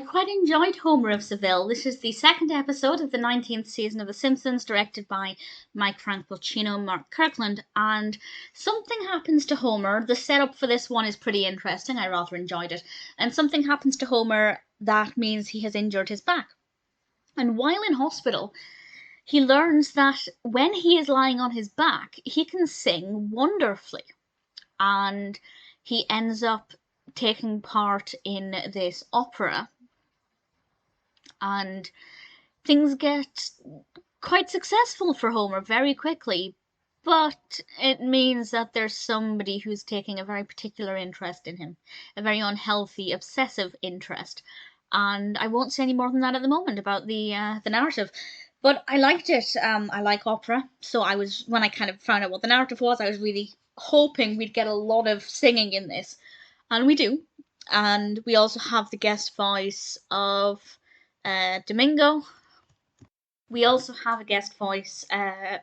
quite enjoyed Homer of Seville. This is the second episode of the 19th season of The Simpsons, directed by Mike Frank Polcino, Mark Kirkland, and something happens to Homer. The setup for this one is pretty interesting. I rather enjoyed it. And something happens to Homer that means he has injured his back. And while in hospital, he learns that when he is lying on his back, he can sing wonderfully. And he ends up taking part in this opera, and things get quite successful for Homer very quickly, but it means that there's somebody who's taking a very particular interest in him, a very unhealthy, obsessive interest, and I won't say any more than that at the moment about the narrative. But I liked it. I like opera, so when I kind of found out what the narrative was, I was really hoping we'd get a lot of singing in this. And we do. And we also have the guest voice of Domingo. We also have a guest voice.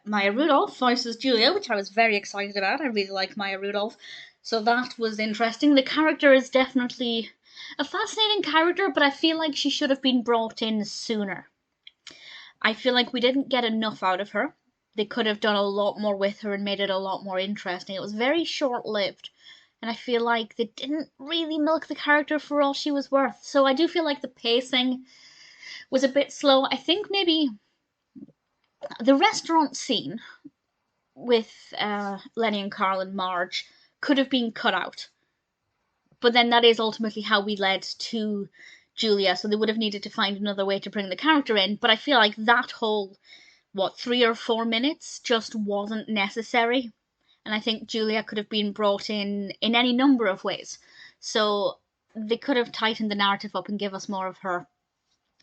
Maya Rudolph voices Julia, which I was very excited about. I really like Maya Rudolph. So that was interesting. The character is definitely a fascinating character, but I feel like she should have been brought in sooner. I feel like we didn't get enough out of her. They could have done a lot more with her and made it a lot more interesting. It was very short-lived. And I feel like they didn't really milk the character for all she was worth. So I do feel like the pacing was a bit slow. I think maybe the restaurant scene with Lenny and Carl and Marge could have been cut out. But then that is ultimately how we led to Julia, so they would have needed to find another way to bring the character in. But I feel like that whole, 3 or 4 minutes just wasn't necessary. And I think Julia could have been brought in any number of ways. So they could have tightened the narrative up and given us more of her,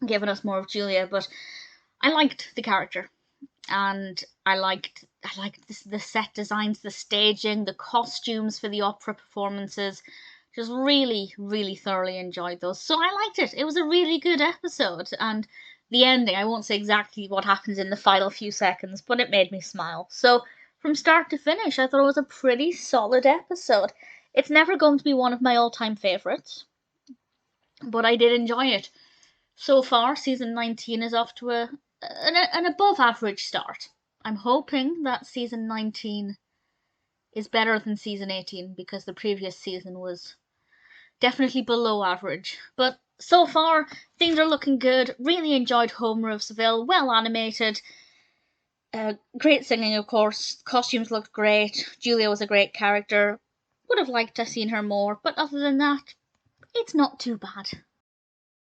given us more of Julia. But I liked the character, and I liked the set designs, the staging, the costumes for the opera performances. Just really, really thoroughly enjoyed those. So I liked it. It was a really good episode, and the ending, I won't say exactly what happens in the final few seconds, but it made me smile. So from start to finish, I thought it was a pretty solid episode. It's never going to be one of my all-time favourites, but I did enjoy it. So far, season 19 is off to an above-average start. I'm hoping that season 19 is better than season 18, because the previous season was definitely below average. But so far, things are looking good. Really enjoyed Homer of Seville. Well animated. Great singing, of course. Costumes looked great. Julia was a great character. Would have liked to have seen her more, but other than that, it's not too bad.